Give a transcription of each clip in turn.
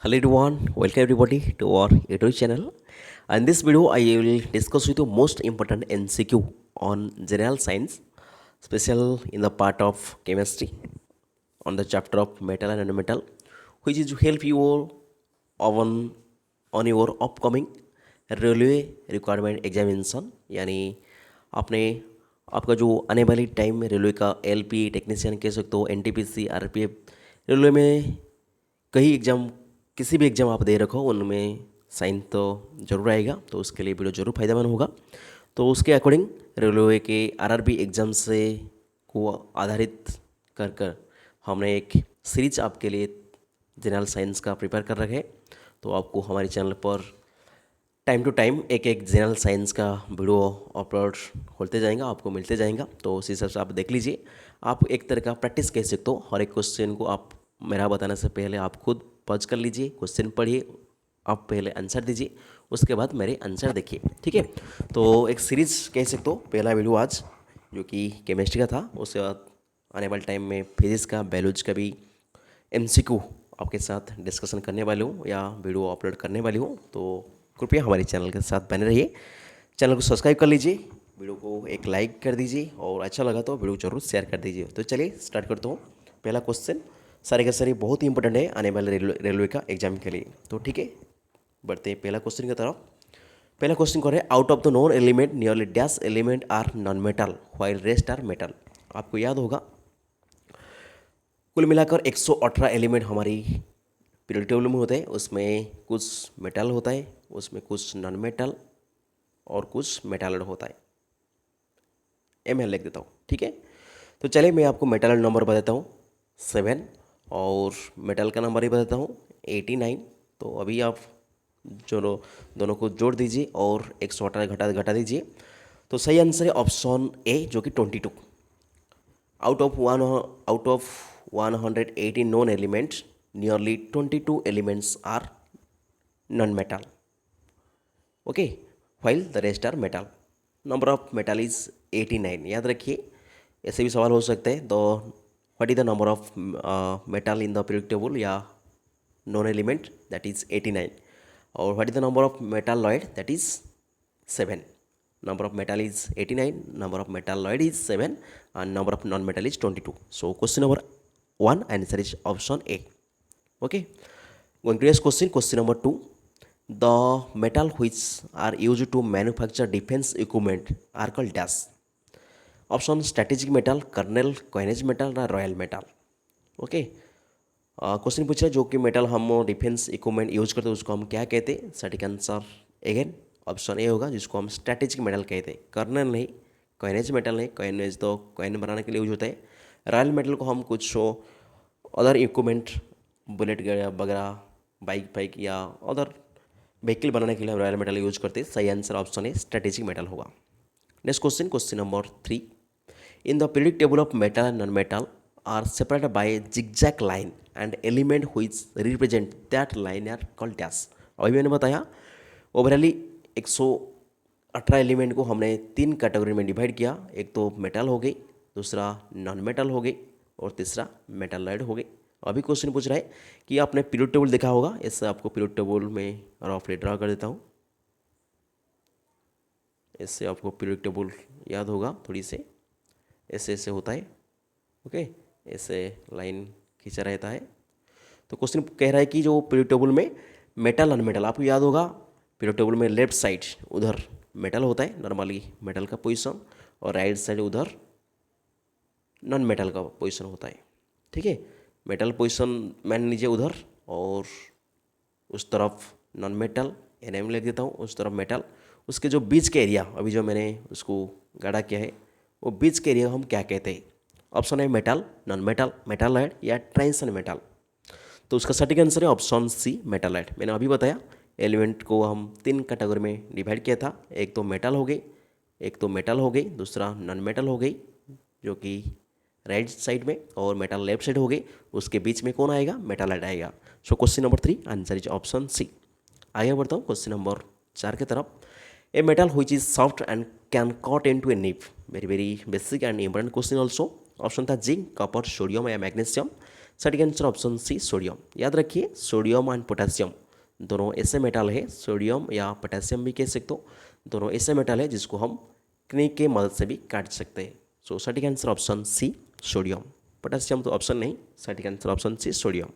Hello everyone, welcome everybody to our YouTube channel. In this video, I will discuss with you most important MCQ on general science, special in the part of chemistry, on the chapter of metal and non-metal, which is to help you on your upcoming railway requirement examination यानी आपने आपका जो आने वाली time में railway का LP technician कह सकते हो एनटीपीसी आरपीएफ रेलवे में कई एग्ज़ाम किसी भी एग्ज़ाम आप दे रखो उनमें साइन तो ज़रूर आएगा, तो उसके लिए वीडियो ज़रूर फायदेमंद होगा। तो उसके अकॉर्डिंग रेलवे के आरआरबी एग्ज़ाम से को आधारित कर कर हमने एक सीरीज आपके लिए जनरल साइंस का प्रिपेयर कर रखे। तो आपको हमारे चैनल पर टाइम टू टाइम एक एक जनरल साइंस का वीडियो अपलोड होते जाएगा, आपको मिलते जाएगा। तो उस हिसाब से आप देख लीजिए। आप एक तरह का प्रैक्टिस कह सकते हो। हर एक क्वेश्चन को आप मेरा बताने से पहले आप खुद पॉज कर लीजिए, क्वेश्चन पढ़िए, आप पहले आंसर दीजिए, उसके बाद मेरे आंसर देखिए, ठीक है। तो एक सीरीज कह सकते हो। पहला वीडियो आज जो कि केमिस्ट्री का था, उसके बाद आने वाले टाइम में फिजिक्स का, बायोलॉजी का भी एमसीक्यू आपके साथ डिस्कशन करने वाली हूँ या वीडियो अपलोड करने वाली हूँ। तो कृपया हमारे चैनल के साथ बने रहिए। चैनल को सब्सक्राइब कर लीजिए, वीडियो को एक लाइक कर दीजिए और अच्छा लगा तो वीडियो जरूर शेयर कर दीजिए। तो चलिए स्टार्ट करता हूँ। पहला क्वेश्चन सारे का सारे बहुत ही इंपॉर्टेंट है आने वाले रेलवे का एग्जाम के लिए। तो ठीक है, बढ़ते हैं पहला क्वेश्चन की तरफ। पहला क्वेश्चन करें, out of the non element nearly dash element are non metal while rest are metal. आपको याद होगा कुल मिलाकर 118 एलिमेंट हमारी पीरियोडिक टेबल में होते हैं। उसमें कुछ मेटल होता है, उसमें कुछ नॉन मेटल और कुछ मेटालॉइड होता है। मैं लिख देता हूँ, ठीक है। तो चलिए मैं आपको मेटालॉइड नंबर बताता हूँ 7 और मेटल का नंबर ही बताता हूँ 89। तो अभी आप दोनों दोनों को जोड़ दीजिए और 118 घटा दीजिए। तो सही आंसर है ऑप्शन ए जो कि 22। Out of 180 non element nearly 22 elements are non metal, okay, while the rest are metal. Number of metal is 89। याद रखिए, ऐसे भी सवाल हो सकते हैं। तो what is the number of metal in the periodic table या नॉन एलिमेंट, दैट इज 89। और what is the number of metalloid, that is 7। number of metal is 89, number of metalloid is 7 and number of non-metal is 22. So question number 1 answer is option A. Okay, going to next question, question number 2. The metal which are used to manufacture defense equipment are called dash. Option strategic metal, kernel, coinage metal ना royal metal. Okay, question पूछ रहा है जो कि metal हम defence equipment use करते हैं उसको हम क्या कहते हैं। सटीक आंसर अगेन ऑप्शन ए होगा जिसको हम स्ट्रैटेजिक मेटल कहते हैं। कर्नल नहीं, कॉइनेज मेटल नहीं, कॉइनेज तो कॉइन बनाने के लिए यूज होता है। रॉयल मेटल को हम कुछ अदर इक्विपमेंट बुलेट वगैरह बाइक फाइक या अदर व्हीकल बनाने के लिए हम रॉयल मेटल यूज करते हैं। सही answer option A strategic metal होगा। Next question, question number 3. In the periodic table of metal and non-metal are separated by a zigzag line and element which represent that line are called dash. अभी मैंने बताया ओवरऑली 118 element को हमने 3 category में divide किया। एक तो मेटल हो गई, दूसरा नॉन मेटल हो गई और तीसरा मेटालॉइड हो गई। अभी क्वेश्चन पूछ रहा है कि आपने पीरियोडिक टेबल देखा होगा, इससे आपको पीरियोडिक टेबल में रफली ड्रा कर देता हूँ। इससे आपको पीरियोडिक टेबल याद होगा थोड़ी से, ऐसे ऐसे होता है, ओके, ऐसे लाइन खींचा रहता है। तो क्वेश्चन कह रहा है कि जो पीरियोडिक टेबल में मेटल नॉन मेटल, आपको याद होगा पीरियोडिक टेबल में लेफ्ट साइड उधर मेटल होता है नॉर्मली मेटल का पोजीशन, और राइट साइड उधर नॉन मेटल का पोजीशन होता है, ठीक है। मेटल पोजीशन मान लीजिए उधर और उस तरफ नॉन मेटल, एन लिख देता हूँ, उस तरफ मेटल। उसके जो बीच के एरिया अभी जो मैंने उसको गाढ़ा किया है वो बीच के एरिया हम क्या कहते हैं। ऑप्शन है मेटल, नॉन मेटल, मेटालॉइड या ट्रांजिशन मेटल। तो उसका सटीक आंसर है ऑप्शन सी मेटालॉइड। मैंने अभी बताया एलिमेंट को हम 3 कैटेगरी में डिवाइड किया था। एक तो मेटल हो गई, एक तो मेटल हो गई, दूसरा नॉन मेटल हो गई जो कि राइट साइड में, और मेटल लेफ्ट साइड हो गई। उसके बीच में कौन आएगा, मेटालॉइड आएगा। So question number 3 answer is option C. आगे बढ़ता हूँ क्वेश्चन नंबर 4 की तरफ। A metal which is soft and can cut into a nib. Very very basic and important question also. Option था जिंक, कॉपर, सोडियम या magnesium. सटीक answer option C sodium. याद रखिए सोडियम एंड पोटेशियम दोनों ऐसे metal है, sodium या potassium भी कह सकते हो, दोनों ऐसे मेटल है जिसको हम क्निक के मदद से भी काट सकते हैं। सो सटीक answer option C sodium. Potassium तो ऑप्शन नहीं, सटीक answer option C sodium.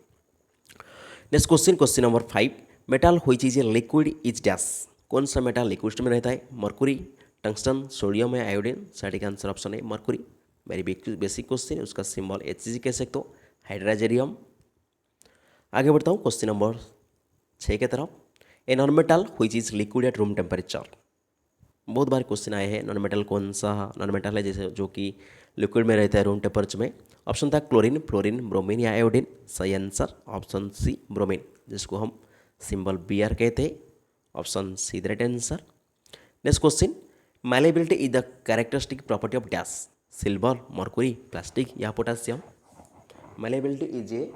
Next question, question number 5, metal which is a liquid is dash. कौन सा मेटल लिक्विड में रहता है? मरकुरी, टंगस्टन, सोडियम या आयोडीन। सटीक आंसर ऑप्शन है मरकुरी। वेरी बेसिक क्वेश्चन, उसका सिंबल HCG कह सकते हो, हाइड्राजेरियम। आगे बढ़ता हूँ क्वेश्चन नंबर 6 के तरफ। A non metal which is liquid at room temperature. बहुत बार क्वेश्चन आए हैं नॉन मेटल कौन सा नॉन मेटल है जैसे जो कि लिक्विड में रहता है रूम टेम्परेचर में। ऑप्शन था क्लोरीन, फ्लोरीन, ब्रोमीन या आयोडीन। सही आंसर ऑप्शन सी ब्रोमीन, जिसको हम सिंबल BR कहते हैं। Option C the right answer. Next question, malleability is the characteristic property of dash. Silver, mercury, plastic या potassium. Malleability is a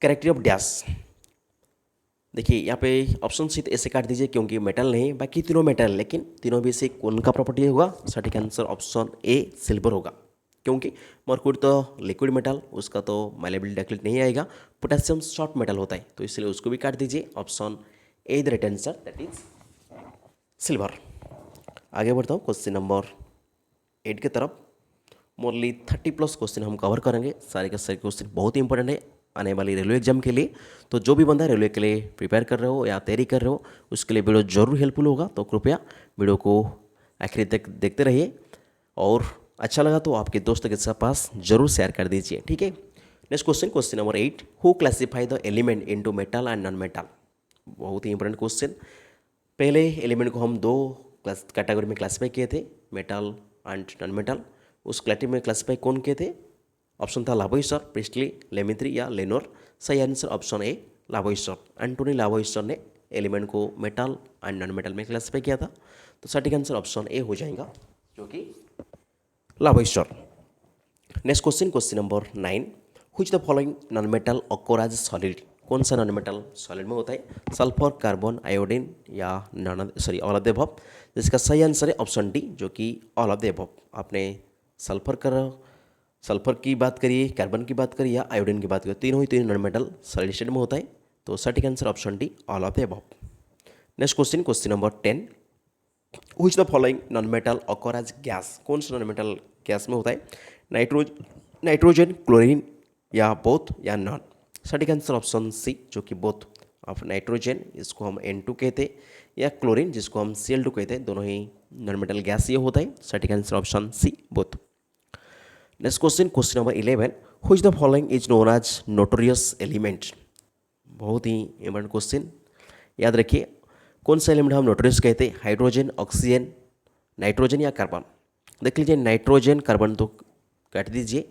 character of dash. देखिए यहाँ पे option C ऐसे काट दीजिए क्योंकि मेटल नहीं, बाकी तीनों मेटल, लेकिन तीनों में से कौन का प्रॉपर्टी होगा? सटीक आंसर ऑप्शन ए सिल्वर होगा, क्योंकि मरकुरी तो लिक्विड मेटल, उसका तो मैलेबिलिटी डेक्लेट नहीं आएगा। पोटेशियम शॉर्ट मेटल होता है, तो इसलिए उसको भी काट दीजिए। Option A the right answer, that is silver. आगे बढ़ता हूँ क्वेश्चन नंबर 8 की तरफ। मोरली 30+ क्वेश्चन हम कवर करेंगे। सारे के सारे क्वेश्चन बहुत ही इंपॉर्टेंट है आने वाली रेलवे एग्जाम के लिए। तो जो भी बंदा रेलवे के लिए प्रिपेयर कर रहे हो या तैयारी कर रहे हो, उसके लिए वीडियो जरूर हेल्पफुल होगा। तो कृपया वीडियो को आखिर तक देखते रहिए, और अच्छा लगा तो आपके दोस्तों के साथ पास जरूर शेयर कर दीजिए, ठीक है। Next question, question number 8, who classify the element into metal and non metal. बहुत ही इंपॉर्टेंट क्वेश्चन। पहले एलिमेंट को हम दो कैटेगरी में क्लासीफाई किए थे, मेटल एंड नॉन मेटल। उस कैटेगरी में क्लासीफाई कौन किए थे? ऑप्शन था लावोइसर, प्रिस्टली, लेमित्री या लेनोर। सही आंसर ऑप्शन ए लावोइसर। एंटोनी लावोइसर ने एलिमेंट को मेटल एंड नॉन मेटल में क्लासीफाई किया था। तो सटीक आंसर ऑप्शन ए हो जाएगा, जो कि Lavoisier. Next question, question number 9, which the following non metal occur as solid. कौन सा नॉन मेटल सॉलिड में होता है? सल्फर, कार्बन, आयोडीन या ऑल ऑफ द अबव। जिसका सही आंसर है ऑप्शन डी, जो कि ऑल ऑफ द अबव। आपने सल्फर की बात करिए, कार्बन की बात करिए या आयोडीन की बात करिए, तीनों ही तीन नॉन मेटल सॉलिड स्टेट में होता है। तो सटीक answer option D, all of the above. Next question, question number 10, which the following non metal occur as gas. कौन सा नॉन मेटल गैस में होता है? नाइट्रोजन, क्लोरीन या बोथ या नॉन। सटीक आंसर ऑप्शन सी, जो कि बोथ। ऑफ नाइट्रोजन, इसको हम N2 कहते हैं, या क्लोरीन जिसको हम Cl2 कहते हैं, दोनों ही नॉन मेटल गैस ये होता है। सटीक answer option C, both. Next question, question number 11, which the following is known as notorious element. बहुत ही इंपॉर्टेंट क्वेश्चन, याद रखिए कौन सा एलिमेंट हम नोटोरियस कहते हैं? हाइड्रोजन, ऑक्सीजन, नाइट्रोजन या कार्बन। देख लीजिए नाइट्रोजन, कार्बन तो काट दीजिए,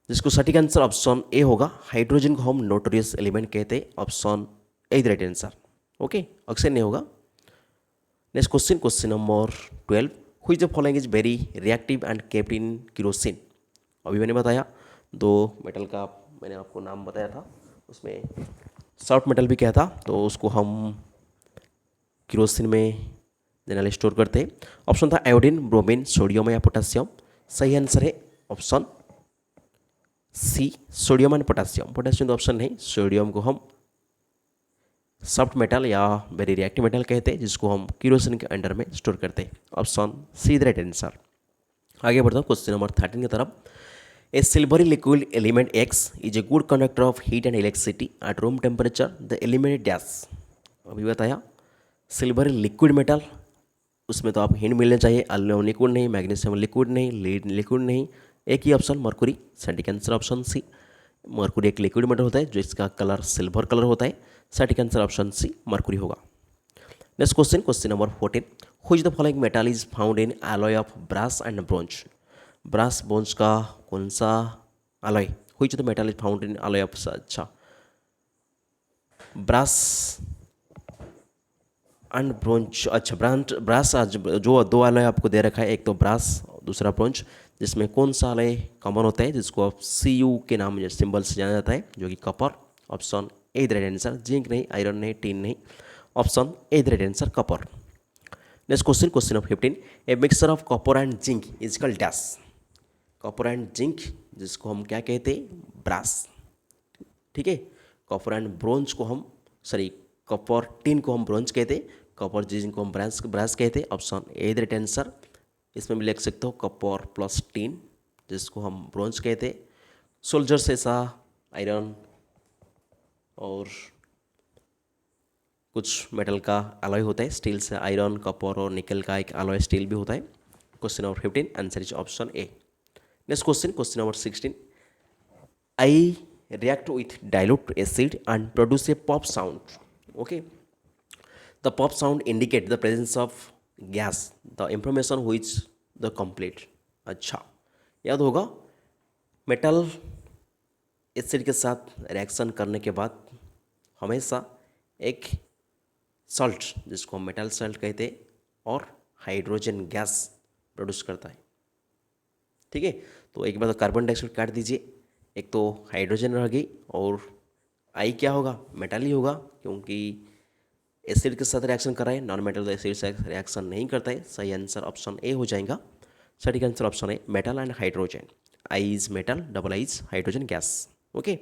जिसको सटीक आंसर ऑप्शन ए होगा। हाइड्रोजन को हम नोटोरियस एलिमेंट कहते हैं। Option A the right answer, okay, oxygen नहीं होगा। Next question, question number 12, which the following is very reactive and kept in kerosene. अभी मैंने बताया दो मेटल का, मैंने आपको नाम बताया था, उसमें सॉफ्ट मेटल भी क्या था, तो उसको हम केरोसिन में जनरली स्टोर करते हैं। ऑप्शन था आयोडीन, ब्रोमीन, सोडियम या पोटेशियम। सही आंसर है option C, sodium and potassium. Potassium तो ऑप्शन नहीं, सोडियम को हम सॉफ्ट मेटल या वेरी रिएक्टिव मेटल कहते हैं, जिसको हम केरोसिन के अंडर में स्टोर करते हैं। Option C the right answer. आगे बढ़ता हूँ क्वेश्चन नंबर 13 की तरफ। A silvery liquid element X is a good conductor of heat and electricity at room temperature. The element dash. अभी बताया सिल्वरी लिक्विड मेटल, उसमें तो आप हिंट मिलने चाहिए। एल्यूमिनियम लिक्विड नहीं, मैग्नीशियम लिक्विड नहीं, लीड लिक्विड नहीं, एक ही ऑप्शन मरकुरी। सटीक आंसर ऑप्शन सी, मरकुरी एक लिक्विड मेटल होता है जिसका कलर सिल्वर कलर होता है। सटीक आंसर ऑप्शन सी मरकुरी होगा। Next question, question number 14, which the following metal is found in alloy of brass and bronze. Brass bronze का कौन सा alloy? Which the metal is found in alloy of, अच्छा, brass and bronze. अच्छा, brass जो दो alloy आपको दे रखा है, एक तो ब्रास, दूसरा ब्रोंज, जिसमें कौन सा एलॉय कॉमन होता है, जिसको आप Cu के नाम सिंबल से जाना जाता है, जो कि copper. Option A the right answer. Zinc नहीं, आयरन नहीं, टिन नहीं, option A the right answer, copper. Next question, question number 15, a mixture of copper and zinc is called dash. Copper and zinc, जिसको हम क्या कहते हैं, brass. ठीक है, कॉपर एंड ब्रोंज को हम कॉपर टिन को हम ब्रोंज कहते हैं, कॉपर जिंक को हम ब्रास ब्रास कहते हैं। Option A the right answer. इसमें भी लिख सकते हो कॉपर प्लस टिन, जिसको हम ब्रोंज कहते हैं। सोल्जर्स ऐसा आयरन और कुछ मेटल का अलॉय होता है, स्टील से आयरन, कॉपर और निकल का एक अलॉय स्टील भी होता है। Question number 15 answer is option A. Next question, question number 16, I react with dilute acid and produce a pop sound. Okay, the pop sound indicate the presence of gas. The information which the complete. अच्छा, याद होगा, metal acid के साथ reaction करने के बाद हमेशा एक सॉल्ट, जिसको हम मेटल सॉल्ट कहते हैं, और हाइड्रोजन गैस प्रोड्यूस करता है। ठीक है, तो एक बार तो कार्बन डाइऑक्साइड काट दीजिए, एक तो हाइड्रोजन रह गई, और आई क्या होगा, मेटल ही होगा, क्योंकि एसिड के साथ रिएक्शन कर रहा है, नॉन मेटल एसिड से रिएक्शन नहीं करता है। सही आंसर ऑप्शन ए हो जाएगा। सही answer option A, metal and hydrogen. I is metal, double I is hydrogen gas. Okay,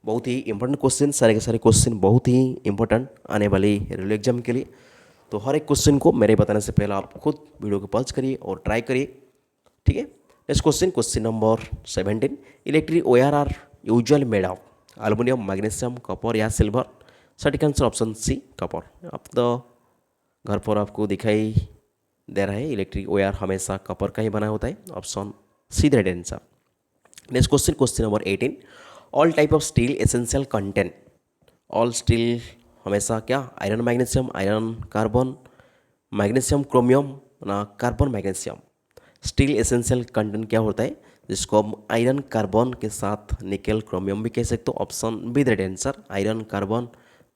बहुत ही इंपॉर्टेंट क्वेश्चन, सारे के सारे क्वेश्चन बहुत ही इंपॉर्टेंट आने वाली रेलवे एग्जाम के लिए। तो हर एक क्वेश्चन को मेरे बताने से पहले आप खुद वीडियो को पॉज करिए और ट्राई करिए। ठीक है, next question, question number 17, electric wire are usually made of aluminium, magnesium, copper या सिल्वर। सटीक आंसर ऑप्शन सी, कॉपर। अब तो घर पर आपको दिखाई दे रहा है, इलेक्ट्रिक वायर हमेशा कॉपर का ही बना होता है। Option C the right answer. Next question, question number 18, all type of steel essential content. All steel हमेशा क्या, iron magnesium, iron carbon, magnesium chromium ना, carbon magnesium. Steel essential content क्या होता है, जिसको हम आयरन कार्बन के साथ निकल क्रोमियम भी कह सकते हो। Option B the right answer, iron carbon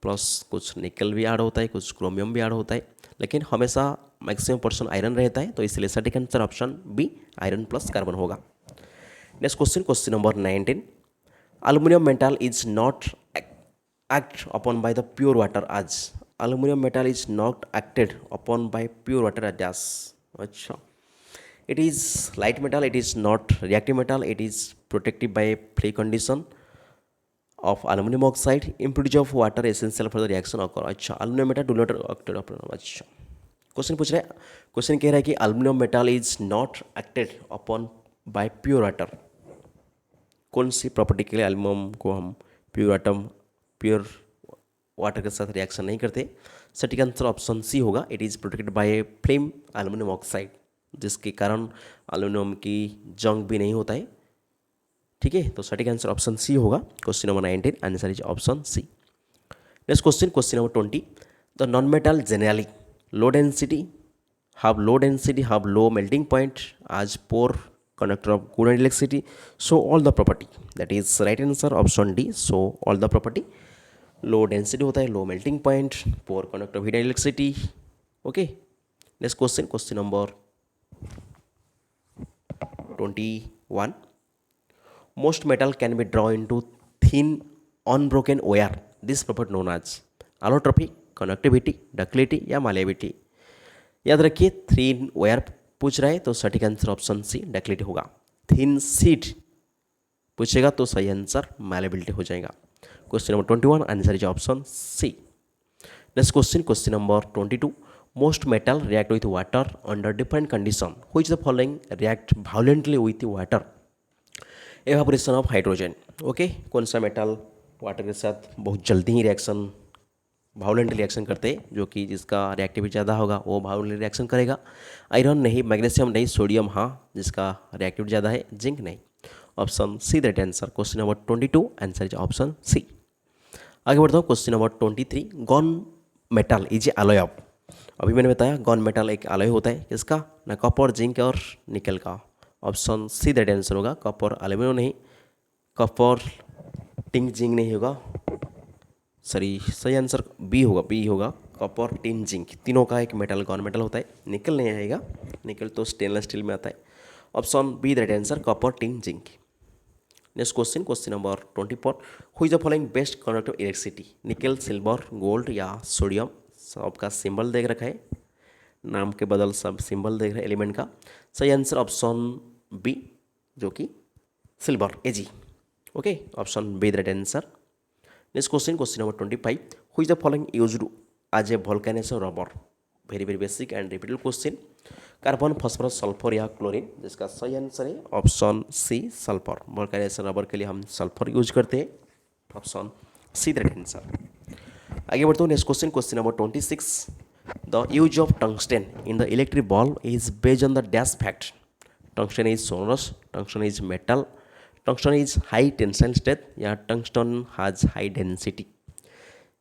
plus कुछ निकल भी ऐड होता है, कुछ क्रोमियम भी ऐड होता है, लेकिन हमेशा मैक्सिमम परसेंट आयरन रहता है, तो इसलिए सटीक answer option B, iron plus carbon होगा। Next question, question number 19, aluminum metal is not act upon by the pure water as aluminum metal is not acted upon by pure water as gas. अच्छा, it is light metal, it is not reactive metal, it is protected by free condition of aluminum oxide, impurity of water essential for the reaction occur. अच्छा, aluminum metal do not acted upon. अच्छा, question पूछ रहे हैं, question कह रहा है कि aluminum metal is not acted upon by pure water। कौन सी प्रॉपर्टी के लिए एल्यूमिनियम को हम प्योर वाटर के साथ रिएक्शन नहीं करते। सटीक आंसर ऑप्शन सी होगा, it is protected by flame aluminium oxide, जिसके कारण एल्यूमिनियम की जंग भी नहीं होता है। ठीक है, तो सटीक आंसर ऑप्शन सी होगा। Question number 19 answer is option C. Next question, question number 20, the non metal generally low density have low melting point as poor conductor of good and electricity, so all the property, that is right answer option D, so all the property। Low density होता है, low melting point, poor conductor of heat and electricity. Okay, next question, question number 21, most metal can be draw into thin unbroken wire, this property known as allotropy, conductivity, ductility या malleability. याद रखिए, thin wire पूछ रहा है तो सटीक answer option C, ductility होगा। Thin sheet पूछेगा तो सही आंसर मैलेबिलिटी हो जाएगा। Question number 21 answer is option C. Next question, question number 22, most metal react with water under different condition, which the following react violently with water. Evaporation of hydrogen. Okay, कौन सा metal water के साथ बहुत जल्दी ही reaction violent reaction करते हैं, जो कि जिसका रिएक्टिविटी ज़्यादा होगा वो वायलेंट रिएक्शन करेगा। आयरन नहीं, मैग्नीशियम नहीं, सोडियम हाँ, जिसका रिएक्टिविटी ज़्यादा है, जिंक नहीं। Option C the right answer. Question number 22 answer is option C. आगे बढ़ता हूँ, question number 23, gun metal is a alloy of. अभी मैंने बताया गॉन मेटल एक अलॉय होता है, किसका, ना कॉपर, जिंक और निकल का। Option C the right answer होगा, कॉपर एल्यूमिनियम नहीं, कॉपर टिंक जिंक नहीं होगा, सही आंसर बी होगा, कॉपर टिन जिंक, तीनों का एक मेटल गॉन मेटल होता है। निकल नहीं आएगा, निकल तो स्टेनलेस स्टील में आता है। Option B the right answer, copper tin zinc. Next question, question number 24, who is the following best conductor of electricity, निकल, सिल्वर, गोल्ड या सोडियम। सबका सिंबल देख रखा है, नाम के बदल सब सिंबल देख रहे हैं एलिमेंट का। सही आंसर ऑप्शन बी, जो कि silver AG. Okay, option B the right answer. Next question number 25, who is the following used as a vulcaniser rubber. Very very basic and repeated question. Carbon, phosphorus, sulphur या chlorine, जिसका सही answer है option C sulphur. Vulcaniser rubber के लिए हम sulphur use करते हैं, option C the right answer. आगे बढ़ते हैं। Next question number 26, the use of tungsten in the electric bulb is based on the dash fact. Tungsten is sonorous, tungsten is metal, tungsten is high tensile strength या tungsten has high density.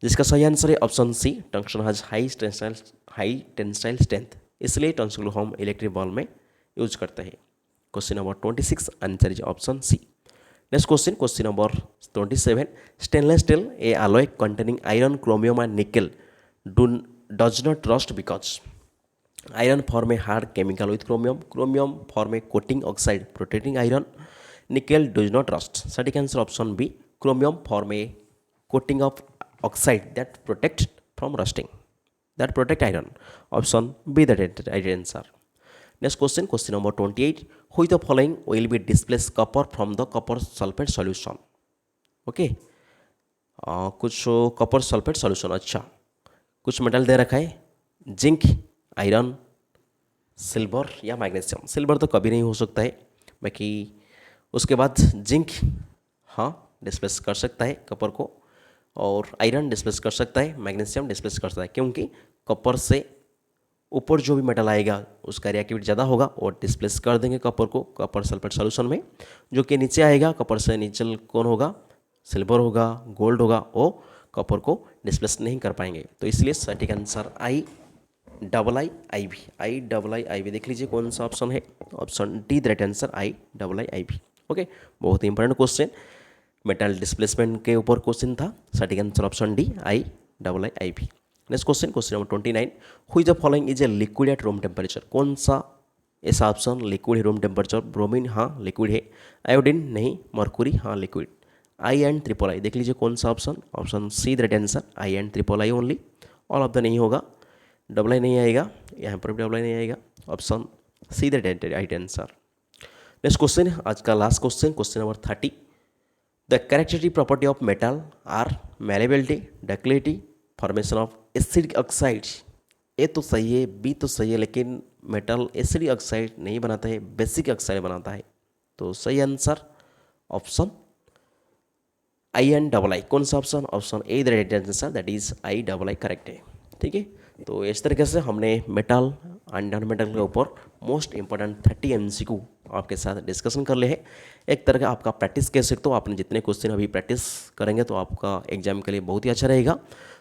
जिसका सही answer है option C, tungsten has high tensile strength, इसलिए tungsten को हम electric bulb में use करते हैं। Question number 26 answer is option C. Next question number 27, stainless steel A alloy containing iron, chromium and nickel does not rust because iron form a hard chemical with chromium, chromium form a coating oxide protecting iron, nickel does not rust. सटीक answer option B, chromium form a coating of oxide that protect from rusting, that protect iron. Option B the right answer. Next question number 28, who is the following will be displace copper from the copper sulfate solution. Okay, कुछ copper sulphate solution. अच्छा, कुछ metal दे रखा है, zinc, iron, silver या magnesium. Silver तो कभी नहीं हो सकता है, बाकी उसके बाद जिंक हाँ डिस्प्लेस कर सकता है कॉपर को, और आयरन डिस्प्लेस कर सकता है, मैग्नीशियम डिस्प्लेस कर सकता है, क्योंकि कॉपर से ऊपर जो भी मेटल आएगा उसका रिएक्टिविटी ज़्यादा होगा और डिस्प्लेस कर देंगे कॉपर को कॉपर सल्फेट सॉल्यूशन में। जो कि नीचे आएगा कॉपर से नीचे कौन होगा, सिल्वर होगा, गोल्ड होगा, वो कॉपर को डिस्प्लेस नहीं कर पाएंगे। तो इसलिए सटीक आंसर आई देख लीजिए कौन सा ऑप्शन है, option D the right answer I. Okay, बहुत ही इंपॉर्टेंट क्वेश्चन, मेटल डिस्प्लेसमेंट के ऊपर क्वेश्चन था। सटीक answer option D I. Next question number 29, who is the following is a liquid at room temperature. कौन सा ऐसा ऑप्शन लिक्विड है रूम टेम्परेचर। ब्रोमीन हाँ लिक्विड है, आयोडीन नहीं, मर्कुरी हाँ liquid. I and triple I देख लीजिए कौन सा option, option C the right answer I and triple I only. All of the नहीं होगा, डबल आई नहीं आएगा, यहाँ पर भी डबल आई नहीं आएगा, option C the right answer. Next question, आज का last question number 30, the characteristic property of metal are malleability, ductility, formation of acidic oxide. A तो सही है, बी तो सही है, लेकिन मेटल एसिडिक ऑक्साइड नहीं बनाता है, बेसिक ऑक्साइड बनाता है। तो सही answer option I and double आई। कौन सा option, option A the right answer, that is I double I correct है। ठीक है, तो इस तरीके से हमने मेटल एंड नॉन मेटल के ऊपर मोस्ट इंपॉर्टेंट 30 MCQ आपके साथ डिस्कशन कर ले हैं। एक तरह का आपका प्रैक्टिस कह सकते हो, आपने जितने क्वेश्चन अभी प्रैक्टिस करेंगे तो आपका एग्जाम के लिए बहुत ही अच्छा रहेगा।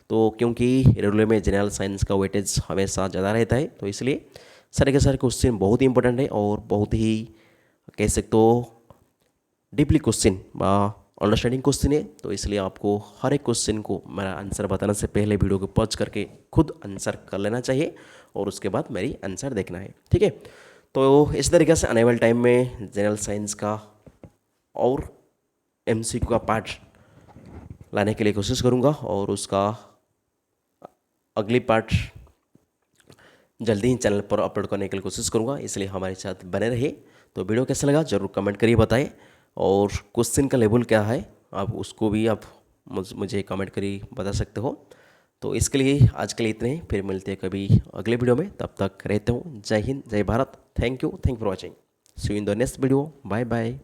तो क्योंकि रेलवे में जनरल साइंस का वेटेज हमेशा ज़्यादा रहता है, तो इसलिए सारे के सारे क्वेश्चन बहुत ही इंपॉर्टेंट है और बहुत ही कह सकते हो डीपली क्वेश्चन अंडरस्टैंडिंग क्वेश्चन है। तो इसलिए आपको हर एक क्वेश्चन को मेरा आंसर बताने से पहले वीडियो को पॉज करके खुद आंसर कर लेना चाहिए और उसके बाद मेरी आंसर देखना है। ठीक है, तो इस तरीके से आने वाले टाइम में जनरल साइंस का और MCQ का पार्ट लाने के लिए कोशिश करूँगा और उसका अगली पार्ट जल्दी ही चैनल पर अपलोड करने के लिए कोशिश करूँगा, इसलिए हमारे साथ बने रहिए। तो वीडियो कैसा लगा ज़रूर कमेंट करिए, बताएं, और क्वेश्चन का लेवल क्या है आप उसको भी आप मुझे कमेंट करिए बता सकते हो। तो इसके लिए आज के लिए इतने ही, फिर मिलते हैं कभी अगले वीडियो में, तब तक रहते हूँ। जय हिंद, जय Bharat, thank you for watching, see you in the next video, bye bye.